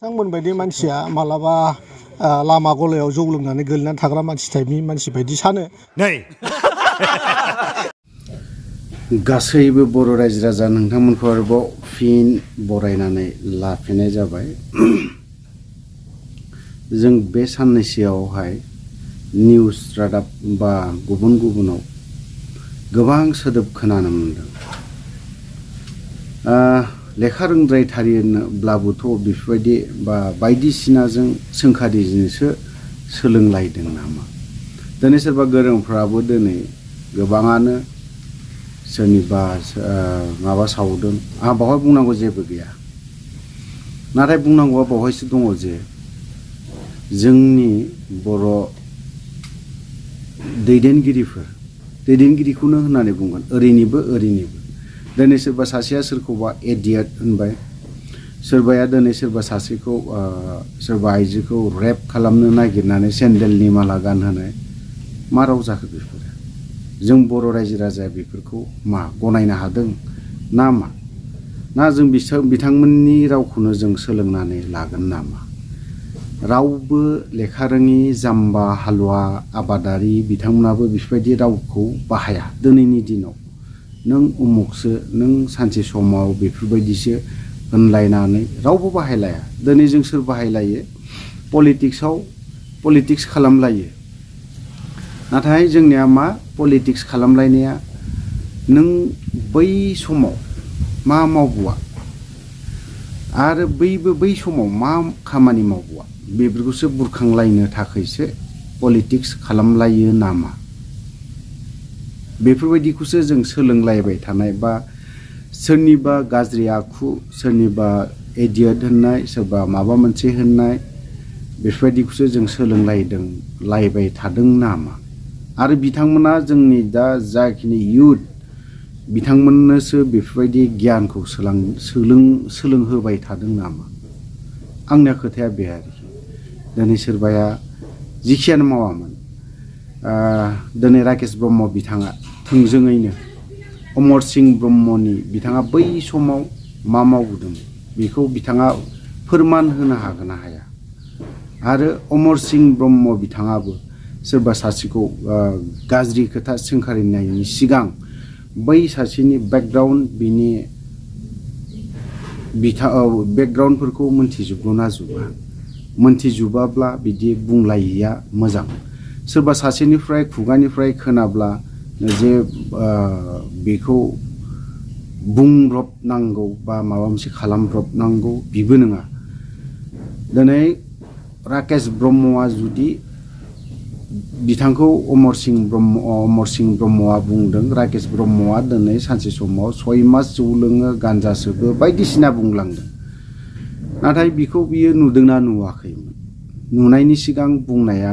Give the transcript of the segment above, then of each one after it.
बिथांमोन बायदि मानसिया मालाबा लामा गलायाव जौ लोंनानै गोलैनानै थाग्रा मानसि टाइपनि मानसि बायदि सानो नै गासैबो बर' रायजो राजा नोंथांमोनखौ आरोबाव फिन बरायनानै लाफिननाय जाबाय। जों बे साननैसोआवहाय निउस रादाब बा गुबुनाव गोबां सोदोब खोनानो मोनदों। लेखा रोंद्रायथारिब्लाबोथ' बेफोरबायदि बा बायदिसिनाजों सोंखारिजोंसो सोलोंलायदों नामा? दिनै सोरबा गोरोंफ्राबो दिनै गोबाङानो सोरनिबा माबा सावदों। आंहा बावहाय बुंनांगौ जेबो गैया। नाथाय बुंनांगौआ बावहायसो दङ जे जोंनि बर' दैदेनगिरिखौनो होननानै बुंगोन ओरैनिबो दिनै सोरबा सासेया सोरखौबा एडियट होनबाय, सोरबाया दिनै सोरबा सासेखौ सोरबा आइजोखौ रेप खालामनो नागिरनानै सेन्देलनि माला गानहोनाय। मा राव जाखो बेफोरो? जों बर' रायजो राजाया बेफोरखौ मा गनायनो हादों ना मा? ना जों बिथांमोननि रावखौनो जों सोलोंनानै लागोन नामा? रावबो लेखा रोङि जाम्बा हालुवा आबादारि बिथांमोनाबो बेफोरबायदि रावखौ बाहाया। दिनैनि दिनाव नों उमुखसो, नों सानसे समाव बेफोरबायदिसो होनलायनानै रावबो बाहायलाया। दिनै जों सोर बाहायलायो? पलिटिक्स खालामलायो। नाथाय जोंनिया मा पलिटिक्स खालामलायनाया नों बै समाव मा मावबोआ आरो बै समाव मा खामानि मावबोआ बेफोरखौसो बुरखांलायनो थाखायसो पलिटिक्स खालामलायो नामा? बेफोरबायदिखौसो जों सोलोंलायबाय थानाय बा सोरनिबा गाज्रि आखु, सोरनिबा एडियट होननाय, सोरबा माबा मोनसे होननाय बेफोरबायदिखौसो जों सोलोंलायबाय थादों नामा? आरो बिथांमोना जोंनि दा जाखिनि इयुथ बिथांमोननोसो बेफोरबायदि गियानखौ सोलोंहोबाय थादों नामा? आंनिया खोथाया बे आरोखि। दिनै सोरबाया जिखियानो मावामोन, दिनै राकेश ब्रह्म बिथाङा थोंजोङैनो अमर सिंह ब्रह्मनि बिथाङा बै समाव मा मावबोदों बेखौ बिथाङा फोरमान होनो हागोन ना हाया? आरो अमर सिंह ब्रह्म बिथाङाबो सोरबा सासेखौ गाज्रि खोथा सोंखारिनायनि सिगां बै सासेनि बेकग्राउन्डफोरखौ मोनथिजोबगौ ना जोबा? मोनथिजोबाब्ला बिदि बुंलायिया मोजां। सोरबा सासेनिफ्राय खुगानिफ्राय खोनाब्ला जे बेखौ बुंब्रबनांगौ बा माबा मोनसे खालामब्रबनांगौ बिबो नङा। दिनै राकेश ब्रह्मआ जुदि बिथांखौ अमर सिंह ब्रह्मआ बुंदों, राकेश ब्रह्मआ दिनै सानसे समाव 6 मास जौ लोङो, गान्जा सोबो, बायदिसिना बुंलांदों। नाथाय बिखौ बियो नुदोंना नुवाखैमोन? नुनायनि सिगां बुंनाया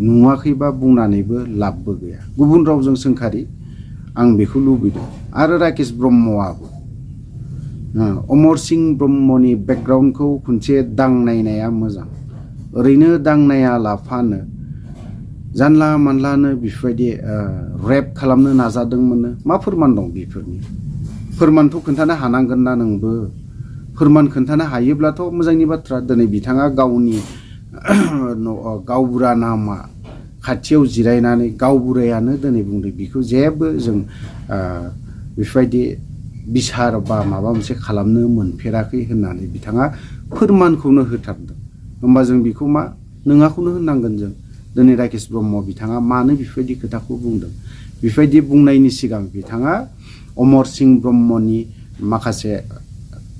नुवाखैबा बुंनानैबो लाबबो गैया। गुबुन रावजों सोंखारि आं बेखौ लुबैदों। आरो राकेश ब्रह्मआबो अमर सिंह ब्रह्मनि बेकग्राउन्डखौ खनसे दांनायनाया मोजां। ओरैनो दांनाया लाफानो जानला मानलानो बेफोरबायदि रेप खालामनो नाजादोंमोननो। मा फोरमान दं बेफोरनि? फोरमानथ' खोन्थानो हानांगोन ना नोंबो? फोरमान खोन्थानो हायोब्लाथ' मोजांनि बाथ्रा। दिनै बिथाङा गावनि गावबुरा नामा खाथियाव जिरायनानै गावबुरायानो दिनै बुंदों बेखौ जेबो जों बेफोरबायदि बिसार बा माबा मोनसे खालामनो मोनफेराखै होननानै बिथाङा फोरमानखौनो होथारदों। होमबा जों बेखौ मा नङाखौनो होननांगोन जों। दिनै राकेश ब्रह्म बिथाङा मानो बेफोरबायदि खोथाखौ बुंदों? बेफोरबायदि बुंनायनि सिगां बिथाङा अमर सिंह ब्रह्मनि माखासे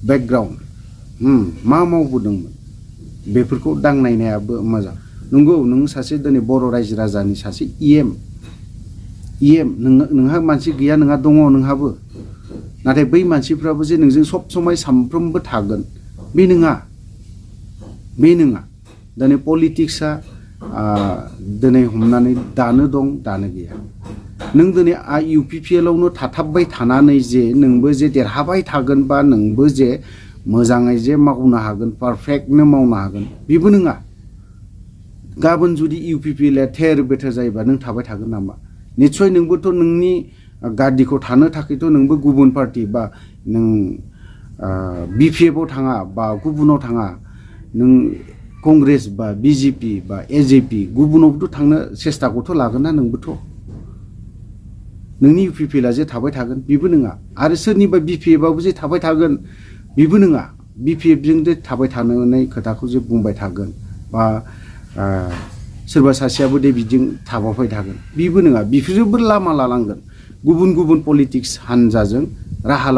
बेकग्राउन्ड मा मावबोदोंमोन बेफोरखौ दांनायनायाबो मोजां। नंगौ, नों सासे दिनै बर' रायजो राजानि सासे इएम नोंहा मानसि गैया नोंहा दङ नोंहाबो। नाथाय बै मानसिफ्राबो जे नोंजों सब समाय सामफ्रोमबो थागोन बे नङा। दिनै पलिटिक्सआ दिनै हमनानै दानो दं दानो गैया। नों दिनै UPPLआवनो थाथाबबाय थानानै जे नोंबो जे देरहाबाय थागोन बा नोंबो जे मोजाङै जे मावनो हागोन, पारफेक्टनो मावनो हागोन, बेबो नङा। गाबोन जुदि UPPLआ थेर बेथेर जायोबा नों थाबाय थागोन नामा? निस्सय नोंबोथ' नोंनि गादिखौ थानो थाखायथ' नोंबो गुबुन पार्टि बा नों BPFआव थाङा बा गुबुनाव थाङा, नों कंग्रेस बा बिजेपि बा एजेपि गुबुनावबोथ' थांनो सेस्टाखौथ' लागोन ना नोंबोथ' नोंनि इउपिपिएलआ जे थाबाय थागोन बेबो नङा आरो सोरनिबा बिपिएफआबो जे थाबाय थागोन बेबो नङा बिपिएफजों जे थाबाय थानाय खोथाखौ जे बुंबाय थागोन बा सोरबा सासेयाबो दे बिजों थाबाय थागोन बेबो नङा बिफोरजोंबो लामा लालांगोन गुबुन गुबुन पलिटिक्स हानजाजों राहा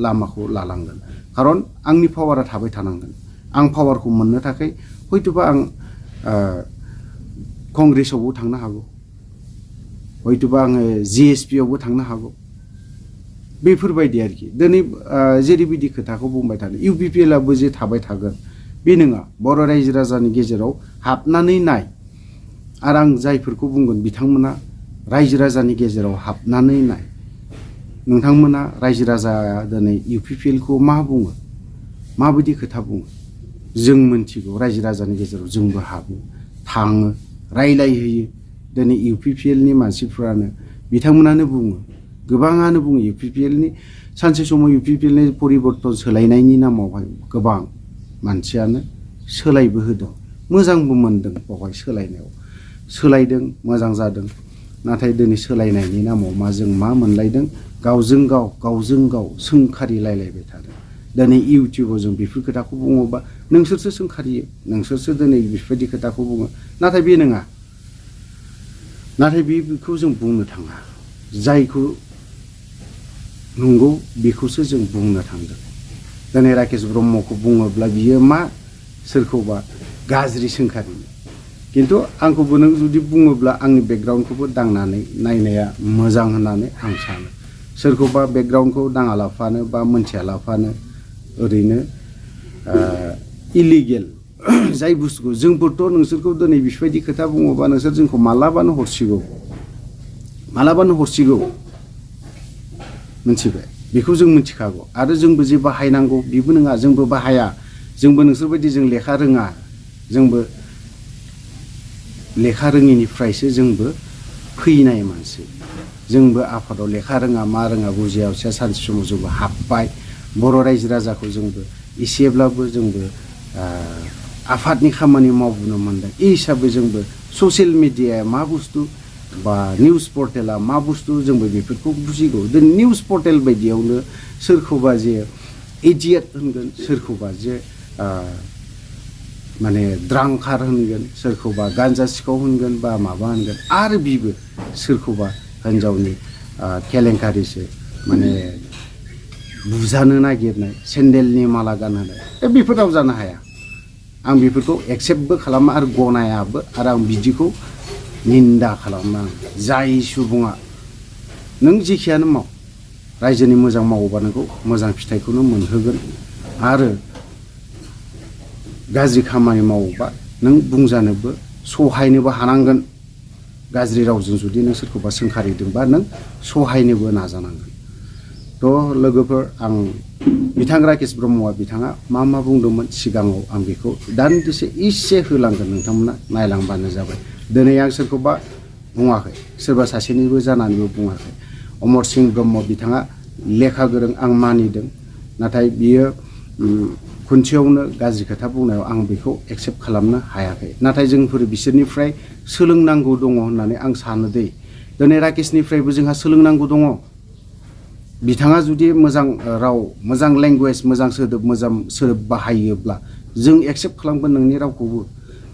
लामाखौ लालांगोन खारन आंनि पावारा थाबाय थानांगोन आं पावारखौ मोननो थाखाय हयतोबा आं कंग्रेसावबो थांनो हागौ हयतोबा आङो जिएसपियावबो थांनो हागौ बेफोरबायदि आरोखि दिनै जेरैबायदि खोथाखौ बुंबाय थादों इउपिपिएलआबो जे थाबाय थागोन बे नङा बर' रायजो राजानि गेजेराव हाबनानै नाय आरो आं जायफोरखौ बुंगोन बिथांमोना रायजो राजानि गेजेराव हाबनानै नाय नोंथांमोना रायजो राजाया दिनै इउपिपिएलखौ मा बुङो माबायदि खोथा बुङो जों मोनथिगौ रायजो राजानि गेजेराव जोंबो हाबो थाङो रायलायहैयो दिनै इउपिपिएलनि मानसिफ्रानो बिथांमोनानो बुङो गोबाङानो बुङो इउपिपिएलनि सानसे समाव इउपिपिएलनि परिबर्तन सोलायनायनि नामावहाय गोबां मानसियानो सोलायबो होदों मोजांबो मोनदों बेवहाय सोलायनायाव सोलायदों मोजां जादों नाथाय दिनै सोलायनायनि नामाव जों मा मोनलायदों गावजों गाव सोंखारिलायलायबाय थादों दिनै इउटिउबाव जों बेफोर खोथाखौ बुङोबा नोंसोरसो सोंखारियो नोंसोरसो दिनै बेफोरबायदि खोथाखौ बुङो नाथाय बे नङा नाथाय बेखौ जों बुंनो थाङा जायखौ नंगौ बेखौसो जों बुंनो थांदों दिनै राकेश ब्रह्मखौ बुङोब्ला बियो मा सोरखौबा गाज्रि सोंखारियो खिन्थु आंखौबो नों जुदि बुङोब्ला आंनि बेकग्राउन्डखौबो दांनानै नायनाया मोजां होननानै आं सानो सोरखौबा बेकग्राउन्डखौ दाङालाफानो बा मोनथियालाफानो ओरैनो इलिगेल जाय बुस्थुखौ जोंफोरथ' नोंसोरखौ दिनै बेफोरबायदि खोथा बुङोबा नोंसोर जोंखौ मालाबानो हरसिगौ मिथिबाय बेखौ जों मिथिखागौ आरो जोंबो जे बाहायनांगौ बेबो नङा जोंबो बाहाया जोंबो नोंसोरबायदि जों लेखा रोङा जोंबो लेखा रोङिनिफ्रायसो जोंबो फैनाय मानसि जोंबो आफादाव लेखा रोङा मा रोङा बुजियावसो सानसे समाव जोंबो हाबबाय बर' रायजो राजाखौ जोंबो एसेब्लाबो जोंबो आफादनि खामानि मावबोनो मोनदों बे हिसाबै जोंबो ससियेल मिडियाया मा बुस्थु बा निउस पर्टेला मा बुस्थु जोंबो बेफोरखौ बुजिगौ दिनै निउस पर्टेल बायदियावनो सोरखौबा जे इडियट होनगोन सोरखौबा जे माने द्रांकार होनगोन सोरखौबा गान्जा सिखाव होनगोन बा माबा होनगोन आरो बिबो सोरखौबा हिन्जावनि केलेंकारिसो माने बुजानो नागिरनाय सेन्देलनि माला गानहोनाय बेफोराव जानो हाया आं बेफोरखौ एक्सेप्टबो खालामा आरो गनायाबो आरो आं बिदिखौ निन्दा खालामा जाय सुबुङा नों जेखियानो माव रायजोनि मोजां मावोबा नोंखौ मोजां फिथाइखौनो मोनहोगोन आरो गाज्रि खामानि मावोबा नों बुंजानोबो सहायनोबो हानांगोन गाज्रि रावजों जुदि नों सोरखौबा सोंखारिदोंबा नों सहायनोबो नाजानांगोन थ' लोगोफोर आं बिथां राकेश ब्रह्मआ बिथाङा मा बुंदोंमोन सिगाङाव आं बेखौ दान्दिसे एसे होलांगोन नोंथांमोना नायलांबानो जाबाय दिनै आं सोरखौबा बुङाखै सोरबा सासेनिबो जानानैबो बुङाखै अमर सिंह ब्रह्म बिथाङा लेखा गोरों आं मानिदों नाथाय बियो खनसेयावनो गाज्रि खोथा बुंनायाव आं बेखौ एक्सेप्ट खालामनो हायाखै नाथाय जोंफोर बिसोरनिफ्राय सोलोंनांगौ दङ होननानै आं सानो दे दिनै राकेशनिफ्रायबो जोंहा सोलोंनांगौ दङ बिथाङा जुदि मोजां राव मोजां लेंगुवेज मोजां सोदोब बाहायोब्ला जों एक्सेप्ट खालामगोन नोंनि रावखौबो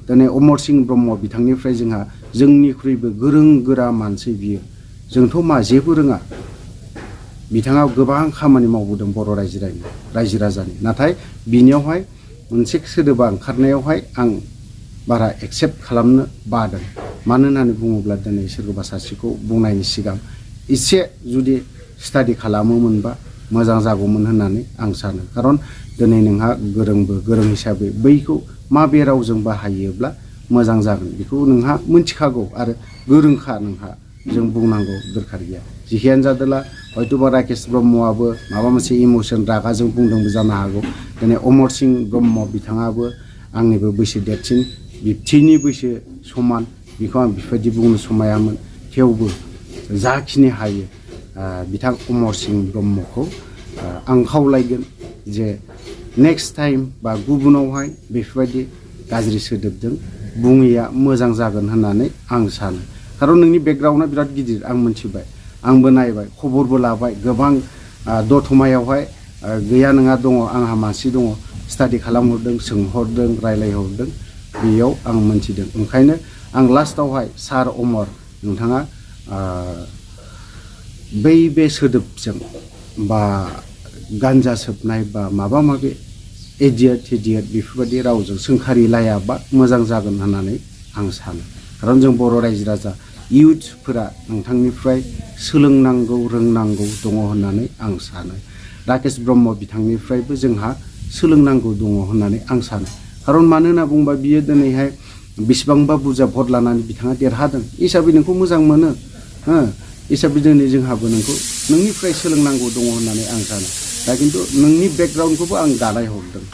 दिनै अमर सिंह ब्रह्म बिथांनिफ्राय जोंहा जोंनिख्रुइबो गोरों गोरा मानसि बियो जोंथ' मा जेबो रोङा बिथाङा गोबां खामानि मावबोदों बर' रायजो राजानि नाथाय बिनियावहाय मोनसे सोदोबा ओंखारनायावहाय आं बारा एक्सेप्ट खालामनो बादों मानो होननानै बुङोब्ला दिनै सोरबा सासेखौ बुंनायनि सिगां एसे जुदि स्टाडि खालामोमोनबा मोजां जागौमोन होननानै आं सानो खारन दिनै नोंहा गोरों हिसाबै बैखौ माबे रावजों बाहायोब्ला मोजां जागोन बेखौ नोंहा मिथिखागौ आरो गोरोंखा नोंहा जों बुंनांगौ दरखार गैया जिखियानो जादोला हयतोबा राकेश ब्रह्मआबो माबा मोनसे इमोसन रागाजों बुंदोंबो जानो हागौ दिनै अमर सिंह ब्रह्म बिथाङाबो आंनिबो बैसो देरसिन बिब्थैनि बैसो समान बेखौ आं बेफोरबायदि बुंनो समायामोन थेवबो जाखिनि हायो बिथां अमर सिंह ब्रह्मखौ आं खावलायगोन जे नेक्स्ट टाइम बा गुबुनावहाय बेफोरबायदि गाज्रि सोदोबजों बुङैया मोजां जागोन होननानै आं सानो खारन नोंनि बेकग्राउन्डआ बिराद गिदिर आं मोनथिबाय आंबो नायबाय खबरबो लाबाय गोबां दतमायावहाय गैया नङा दङ आंहा मानसि दङ स्टाडि खालामहरदों सोंहरदों रायलायहरदों बेयाव आं मोनथिदों ओंखायनो आं लास्टावहाय सार अमर नोंथाङा बे सोदोबजों बा गान्जा सोबनाय बा माबा माबि एडियट बेफोरबायदि रावजों सोंखारिलायाबा मोजां जागोन होननानै आं सानो खारन जों बर' रायजो राजा इयुथफोरा नोंथांनिफ्राय सोलोंनांगौ रोंनांगौ दङ होननानै आं सानो राकेश ब्रह्म बिथांनिफ्रायबो जोंहा सोलोंनांगौ दङ होननानै आं सानो खारन मानो होनना बुंबा बियो दिनैहाय बेसेबांबा बुरजा भट लानानै बिथाङा देरहादों हिसाबै नोंखौ मोजां मोनो हो हिसाबै दिनै जोंहाबो नोंनिफ्राय सोलोंनांगौ दङ होननानै आं सानो दा खिन्थु नोंनि बेकग्राउन्डखौबो आं दानाय हरदों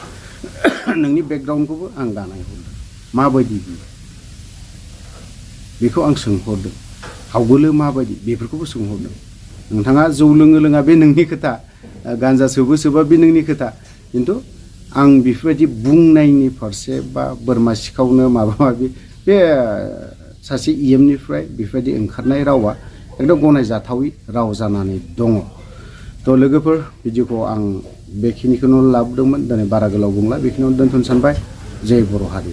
नोंनि बेकग्राउन्डखौबो आं दानाय हरदों माबायदि बेखौ आं सोंहरदों आवगोलो माबायदि बेफोरखौबो सोंहरदों नोंथाङा जौ लोङो लोङा बे नोंनि खोथा गान्जा सोबा बे नोंनि खोथा खिन्थु आं बेफोरबायदि बुंनायनि फारसे बा बोरमा सिखावनो माबा माबि बे सासे इएमनिफ्राय बेफोरबायदि ओंखारनाय रावा एकदम गनायजाथावि राव जानानै दङ थ' लोगोफोर भिडिअखौ आं बेखिनिखौनो लाबोदोंमोन दिनै बारा गोलाव बुंला बेखिनियावनो दोनथ'नो सानबाय जय बर' हारि